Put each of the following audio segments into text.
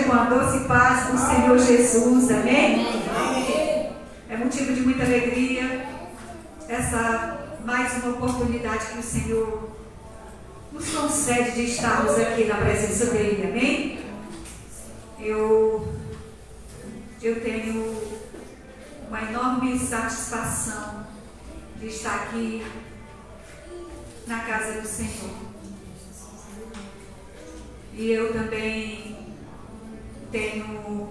com a doce paz do Senhor Jesus, amém? É motivo de muita alegria essa mais uma oportunidade que o Senhor nos concede de estarmos aqui na presença dele, amém? Eu tenho uma enorme satisfação de estar aqui na casa do Senhor. E eu também tenho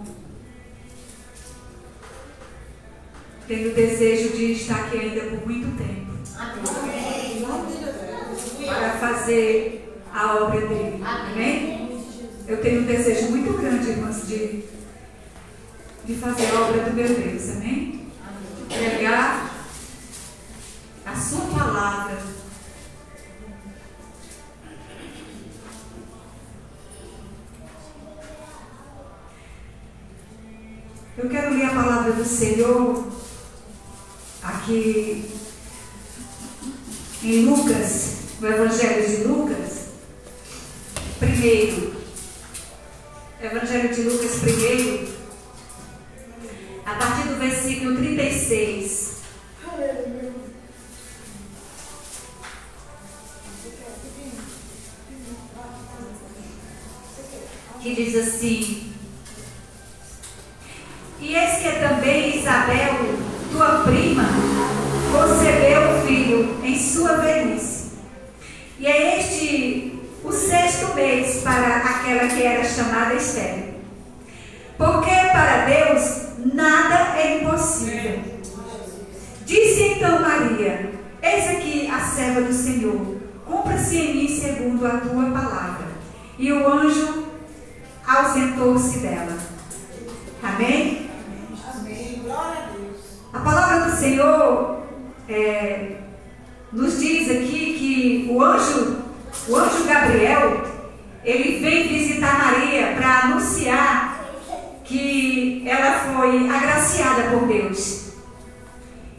desejo de estar aqui ainda por muito tempo. Para fazer a obra dele. Amém? Eu tenho um desejo muito grande, irmãos, de fazer a obra do meu Deus. Amém? Pregar a sua palavra. Eu quero ler a palavra do Senhor aqui em Lucas, no Evangelho de Lucas, primeiro. Evangelho de Lucas, primeiro, a partir do versículo 36. Que diz assim: E eis que também Isabel, tua prima, concebeu um filho em sua velhice. E é este o 6º mês para aquela que era chamada estéril. Porque para Deus nada é impossível. Disse então Maria: Eis aqui a serva do Senhor, cumpra-se em mim segundo a tua palavra. E o anjo ausentou-se dela. Amém? Amém. Glória a Deus. A palavra do Senhor nos diz aqui que o anjo Gabriel, ele vem visitar Maria para anunciar que ela foi agraciada por Deus.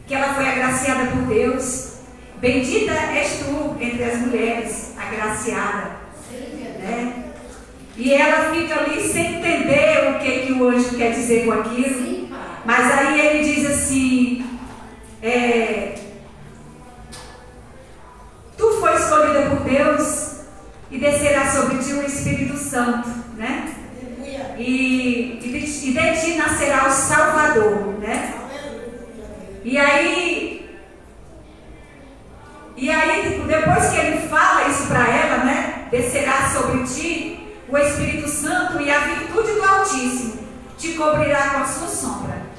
Que ela foi agraciada por Deus. Bendita és tu entre as mulheres, agraciada. Né? E ela fica ali sem entender o que o anjo quer dizer com aquilo. Mas aí ele diz assim: tu foi escolhida por Deus e descerá sobre ti o Espírito Santo, né? E de ti nascerá o Salvador, né? E aí depois que ele fala isso para ela, né? Descerá sobre ti o Espírito Santo e a virtude do Altíssimo te cobrirá com a sua sombra.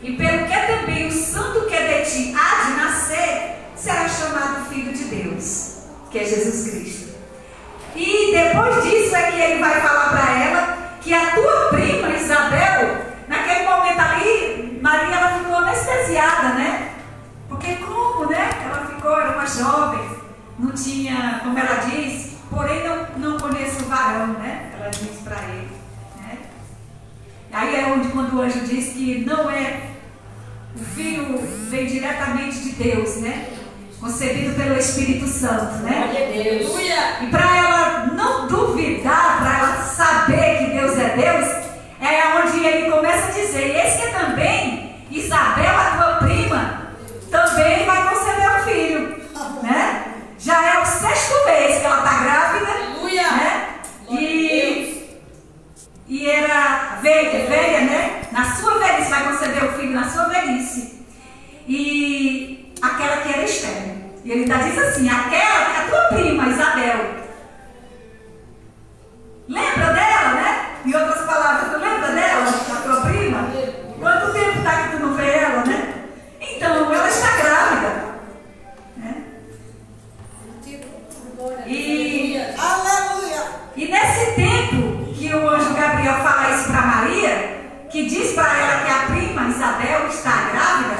E pelo que também o santo que é de ti há de nascer, será chamado Filho de Deus, que é Jesus Cristo. E depois disso é que ele vai falar para ela que a tua prima Isabel, naquele momento ali, Maria, ela ficou anestesiada, né? Porque como, né? Ela ficou, era uma jovem, não tinha, como ela diz, porém não conheço o varão, né? Ela diz para ele, né? Aí é onde quando o anjo diz que não é, o filho vem diretamente de Deus, né? Concebido pelo Espírito Santo, né? E para ela não duvidar, para ela saber que Deus é Deus, é onde ele começa a dizer: eis que também Isabel, a tua prima, também vai conceber um filho, né? Já é o 6º mês que ela está grávida, né? E era velha, né? Na sua velhice, vai conceber o filho na sua velhice. E aquela que era estéril. E ele diz assim: aquela que é a tua prima, Isabel. Lembra dela, né? Em outras palavras, tu lembra dela, a tua prima? Quanto tempo está que tu não vê ela, né? Então, ela está grávida, né? E nesse tempo que o anjo Gabriel fala isso para Maria, que diz para ela que a prima Isabel está grávida,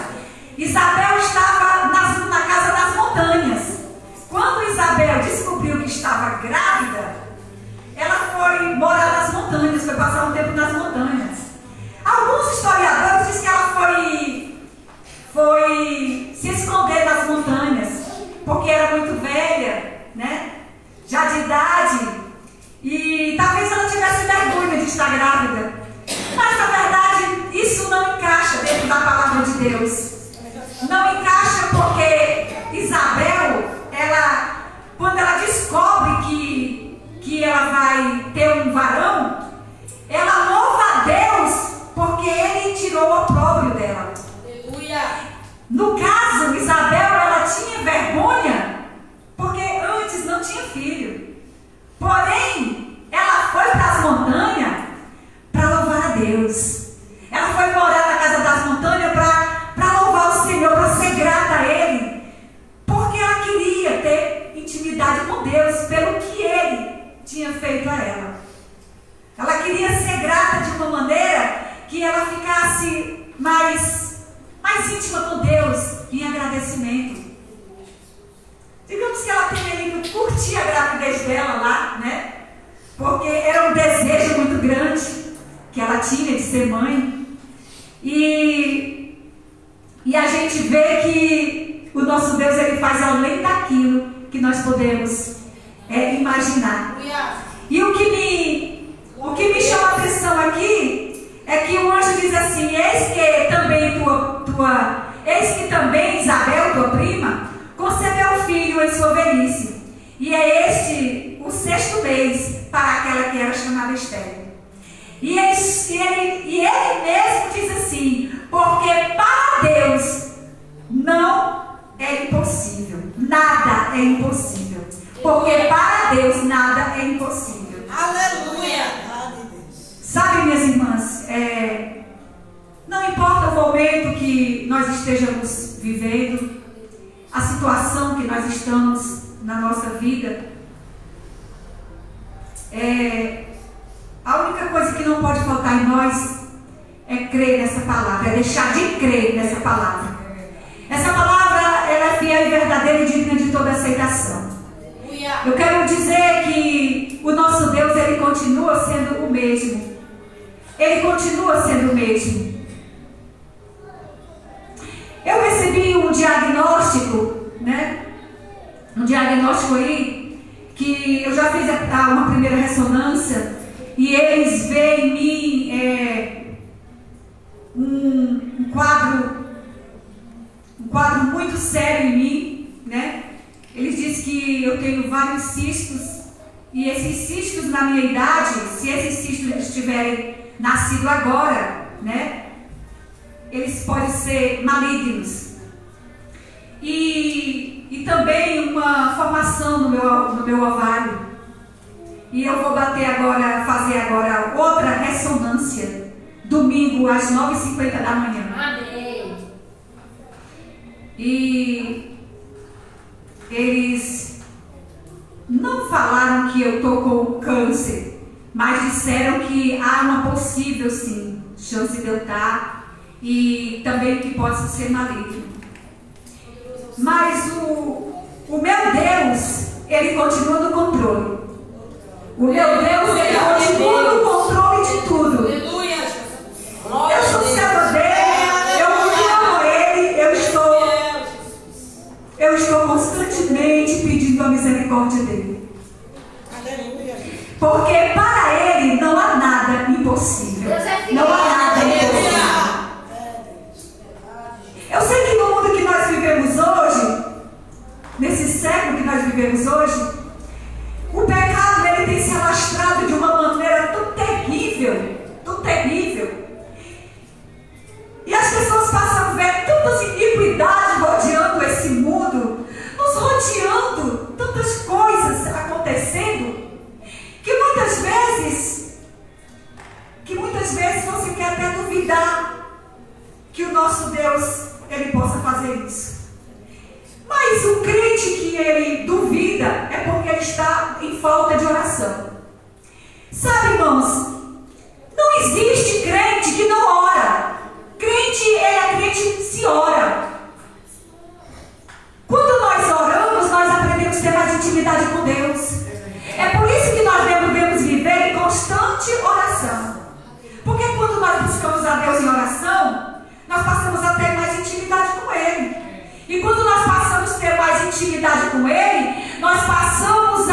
Isabel estava na casa das montanhas. Quando Isabel descobriu que estava grávida, ela foi morar nas montanhas, foi passar um tempo nas montanhas. Alguns historiadores dizem que ela foi se esconder nas montanhas, porque era muito velha, né? Já de idade, e talvez ela tivesse vergonha de estar grávida. feito a ela. Ela queria ser grata de uma maneira que ela ficasse mais íntima com Deus, em agradecimento. Digamos que ela tenha ido curtir a gravidez dela lá, né? Porque era um desejo muito grande que ela tinha de ser mãe. E a gente vê que o nosso Deus, ele faz além daquilo que nós podemos imaginar. E o que me chama a atenção aqui é que o anjo diz assim: eis que também Isabel, tua prima, concebeu filho em sua velhice, e é este o 6º mês para aquela que era chamada estéril. E ele mesmo diz assim: porque para Deus não é impossível, nada é impossível, porque para Deus nada é impossível. Aleluia! Sabe, minhas irmãs, não importa o momento que nós estejamos vivendo, a situação que nós estamos na nossa vida, a única coisa que não pode faltar em nós é crer nessa palavra, é deixar de crer nessa palavra. Essa palavra, ela é fiel e verdadeira e digna de toda aceitação. Eu quero dizer que o nosso Deus, ele continua sendo o mesmo. Ele continua sendo o mesmo. Eu recebi um diagnóstico, né? Um diagnóstico aí, que eu já fiz uma primeira ressonância, e eles veem em mim um quadro muito sério em mim, né? Eles dizem que eu tenho vários cistos, e esses cistos na minha idade, se esses cistos estiverem nascido agora, né? Eles podem ser malignos. E também uma formação no meu ovário. E eu vou fazer agora outra ressonância, domingo às 9h50 da manhã. Amém. E eles não falaram que eu estou com câncer, mas disseram que há uma possível, sim, chance de eu estar, e também que possa ser maligno. Mas o meu Deus, ele continua no controle. O meu Deus, ele continua no controle de tudo. Aleluia! Eu sou serva dele, eu amo ele, eu estou constantemente pedindo a misericórdia dele. Aleluia! Porque para ele não há nada impossível. Não há nada impossível. Eu sei que no mundo que nós vivemos hoje, nesse século que nós vivemos hoje, o pecado, ele tem se alastrado de uma maneira tão terrível, tão terrível. E as pessoas passam a ver tantas iniquidades rodeando esse mundo, nos rodeando, tantas coisas acontecendo, que muitas vezes você quer até duvidar que o nosso Deus, ele possa fazer isso. Mas o crente que ele duvida é porque ele está em falta de oração. Sabe, irmãos, não existe crente que não ora. Crente é crente se ora. Quando nós oramos, nós aprendemos a ter mais intimidade com Deus. É por isso que nós devemos viver em constante oração. Porque quando nós buscamos a Deus em oração, nós passamos a ter mais intimidade com Ele. E quando nós passamos a ter mais intimidade com Ele, nós passamos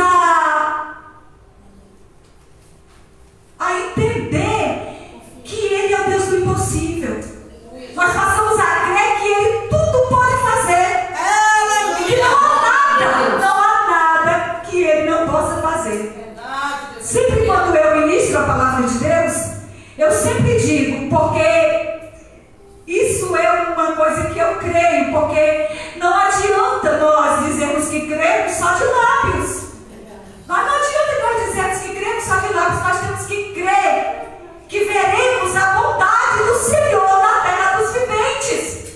a entender que Ele é o Deus do impossível. Nós passamos a crer que Ele tudo pode fazer. E que não há nada que Ele não possa fazer. Sempre quando eu ministro a palavra de Deus, eu sempre digo, porque isso é uma coisa que eu creio, porque não adianta nós dizermos que cremos só de lábios. Não adianta nós dizermos que cremos só de lábios, nós temos que crer que veremos a bondade do Senhor na terra dos viventes.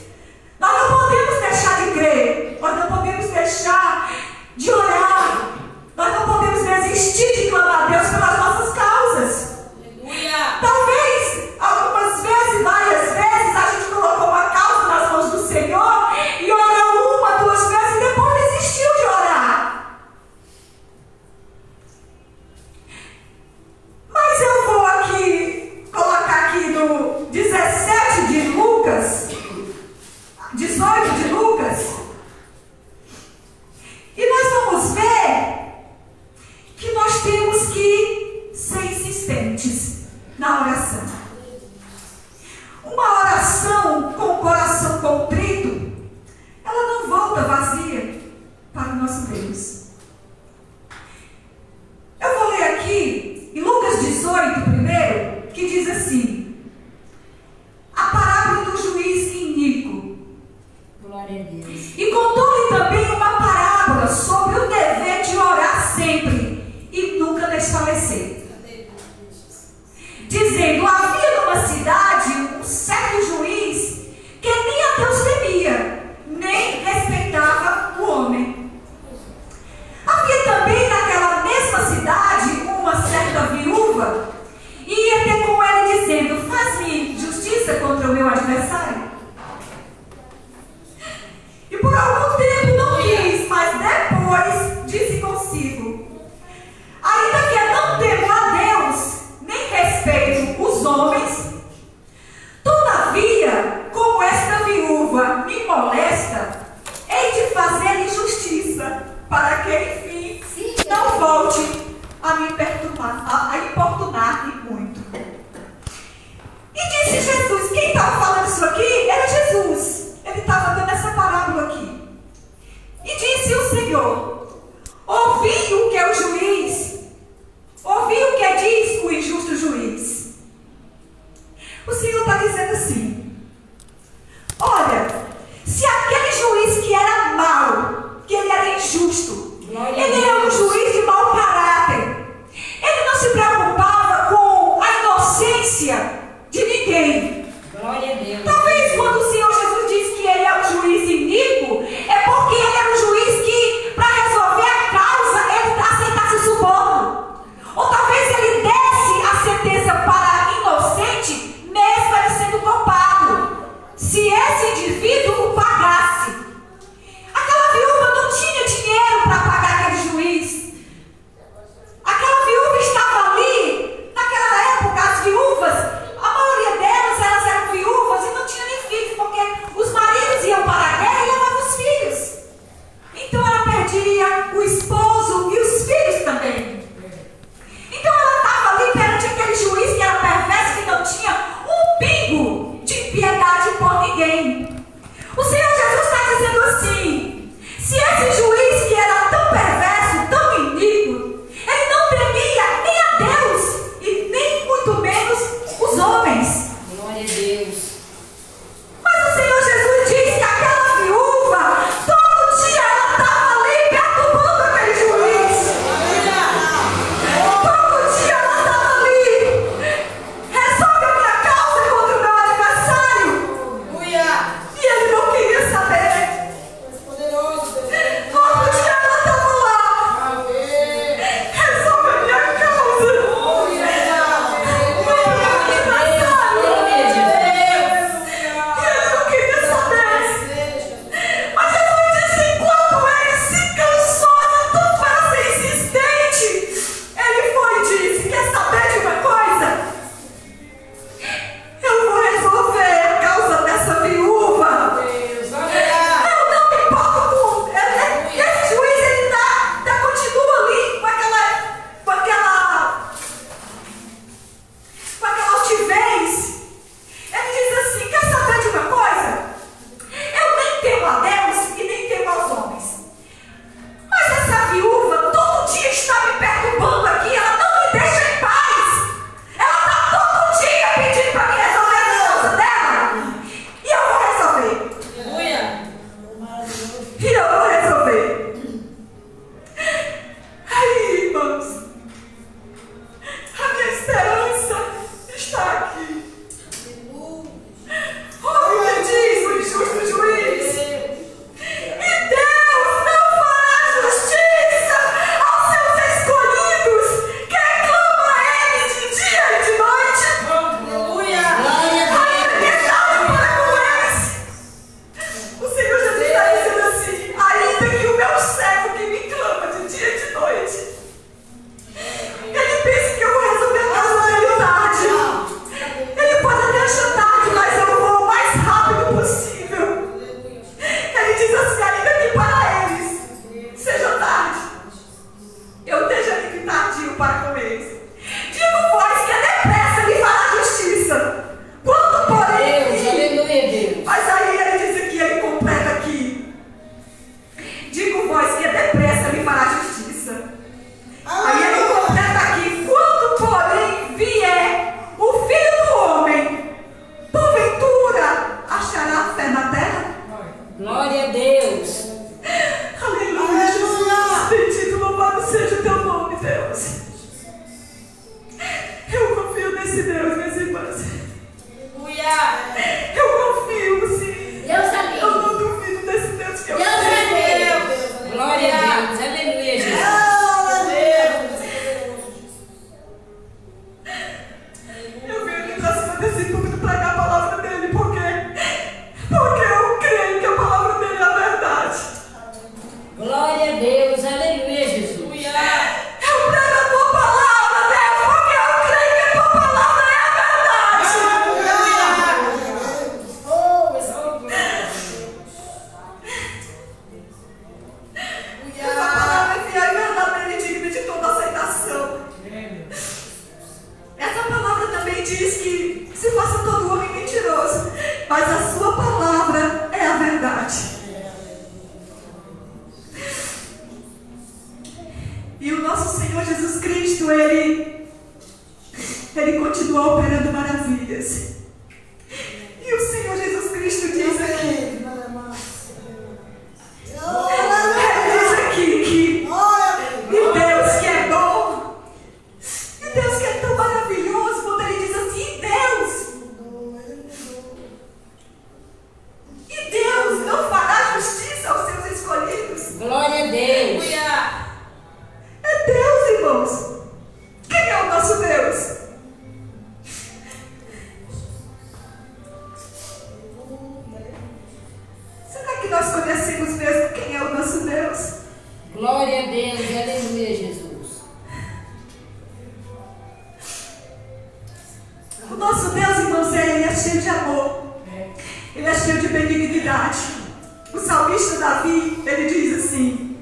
Nós não podemos deixar de crer, nós não podemos deixar de orar, nós não podemos desistir desistir de clamar a Deus pelas nossas causas. Aleluia. Talvez, algumas vezes, várias vezes, a gente colocou uma causa nas mãos do Senhor e orou uma, duas vezes e depois desistiu de orar. Mas eu vou aqui, colocar aqui no 17 de Lucas, 18 de Lucas, e nós vamos ver que nós temos que ser insistentes na oração. Uma oração com o coração contrito, ela não volta vazia para o nosso Deus. Eu vou ler aqui em Lucas 18 primeiro, que diz assim: a parábola do juiz iníquo. Glória a Deus. E contou-lhe também uma parábola sobre o dever de orar sempre e nunca desfalecer, dizendo: havia numa cidade um certo juiz que nem a Deus temia, nem respeitava o homem. Havia também naquela mesma cidade uma certa viúva, e ia ter com ele dizendo: faz-me justiça contra o meu adversário. E por algum tempo não quis, mas depois disse consigo: ainda que eu não temo a Deus, nem respeito os homens, todavia, como esta viúva me molesta, hei de fazer-lhe justiça, para que, enfim, não volte a me perturbar, a importunar-me muito. E disse Jesus, quem estava falando isso aqui era Jesus. Ele estava dando essa parábola aqui. E disse o Senhor: ouvi o que o juiz, ouvi o que diz o injusto juiz. O Senhor está dizendo assim: olha, se aquele juiz que era mau, que ele era injusto, ele era um juiz de mau caráter, Senhor Jesus Cristo, Ele continua operando maravilhas. E o Senhor Jesus Cristo diz aqui, que Deus que é bom, e Deus que é tão maravilhoso, quando Ele diz assim, Deus não fará justiça aos seus escolhidos. Glória a Deus. É Deus, irmãos. Quem é o nosso Deus? Será que nós conhecemos mesmo quem é o nosso Deus? Glória a Deus. Aleluia, Jesus. O nosso Deus, irmãos, Ele é cheio de amor. Ele é cheio de benignidade. O salmista Davi, ele diz assim: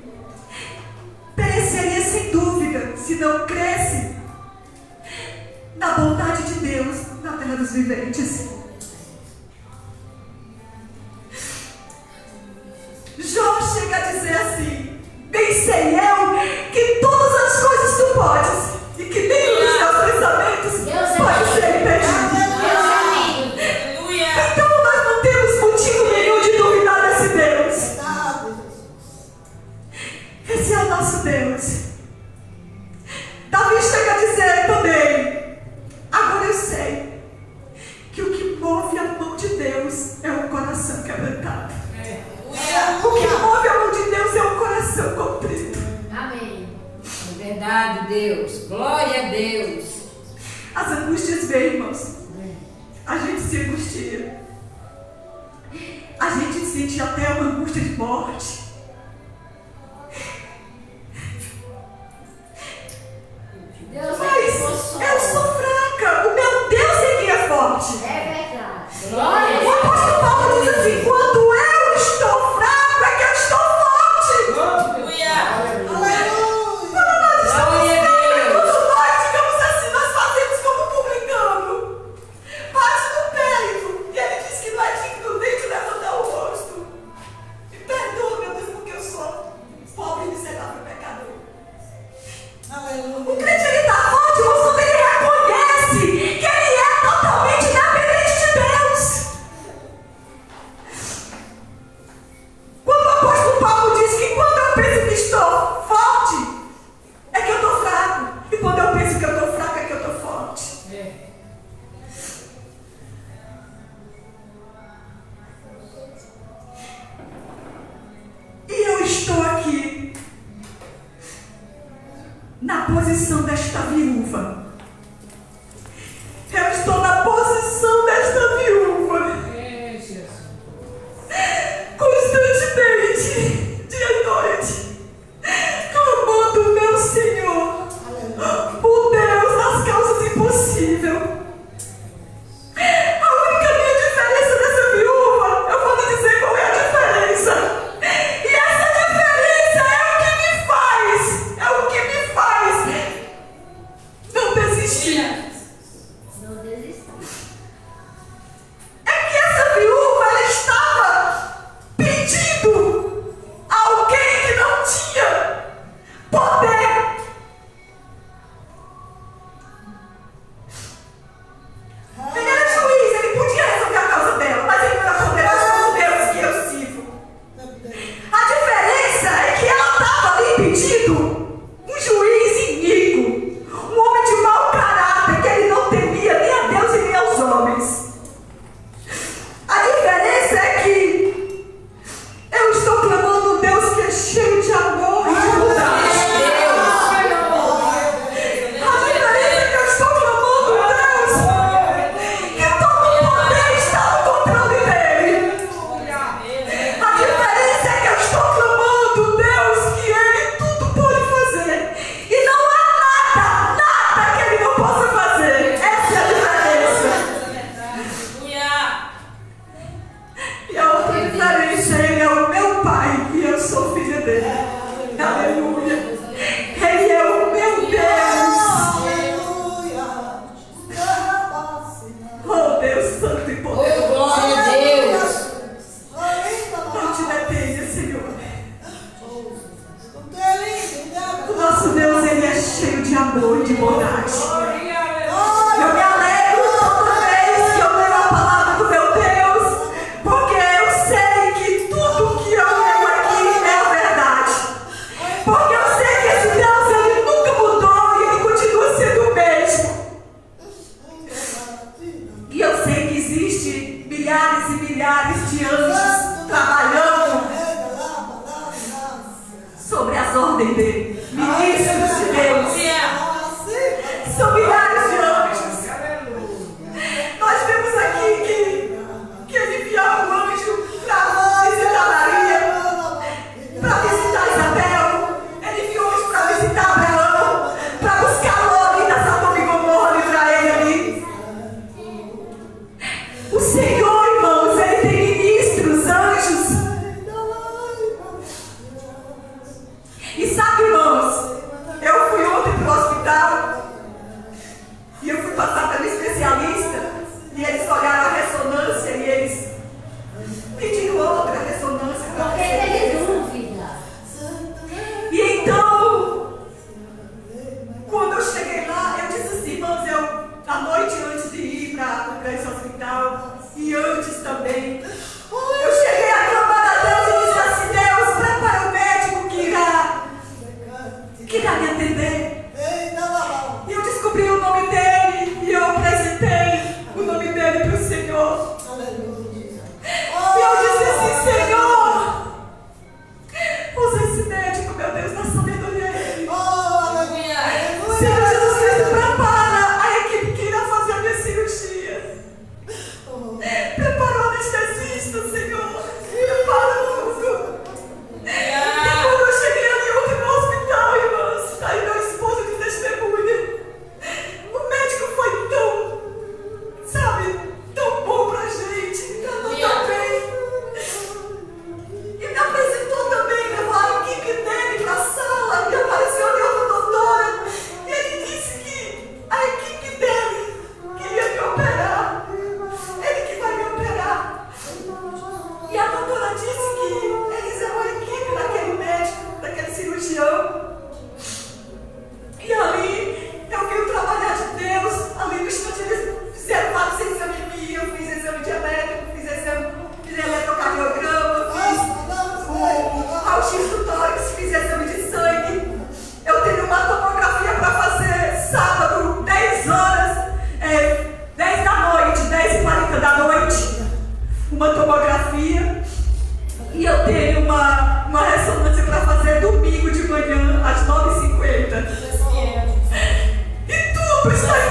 pereceria sem dúvida se não cresce na bondade de Deus na terra dos viventes. Jó chega a dizer assim: bem sei eu que todas as coisas tu podes e que nem os teus pensamentos podem ser impedidos. Então nós não temos motivo nenhum de duvidar desse Deus. Esse é o nosso Deus. Davi chega a dizer também: agora eu sei que o que move a mão de Deus é o coração quebrantado. O que move a mão de Deus é o coração contrito. Amém. É verdade, Deus. Glória a Deus. As angústias vêm, irmãos. A gente se angustia. A gente sente até uma angústia de morte. Deus Mas eu sou fraca. O meu Deus é que é forte. É verdade. O Glória apóstolo Paulo diz assim: quando eu estou fraco é que eu estou forte. Quando nós estamos fracos, quando nós, digamos assim, nós fazemos como publicano, bate no peito, e ele diz que não é digno nem de levantar o rosto. Me perdoa, meu Deus, porque eu sou pobre e miserável pecador. O crente, ele está forte, mas quando ele reconhece que ele é totalmente dependente de Deus. Quando o apóstolo Paulo diz que quando eu penso que estou forte, é que eu estou fraco. E quando eu penso que eu estou fraco, é que eu estou forte. E eu estou aqui na posição desta viúva. Eu estou na posição desta viúva. Constantemente, dia e noite, clamando, meu Senhor, por Deus, nas causas impossíveis. A única minha diferença dessa viúva, eu vou lhe dizer qual é a diferença. E essa diferença é o que me faz não sobre isso aí.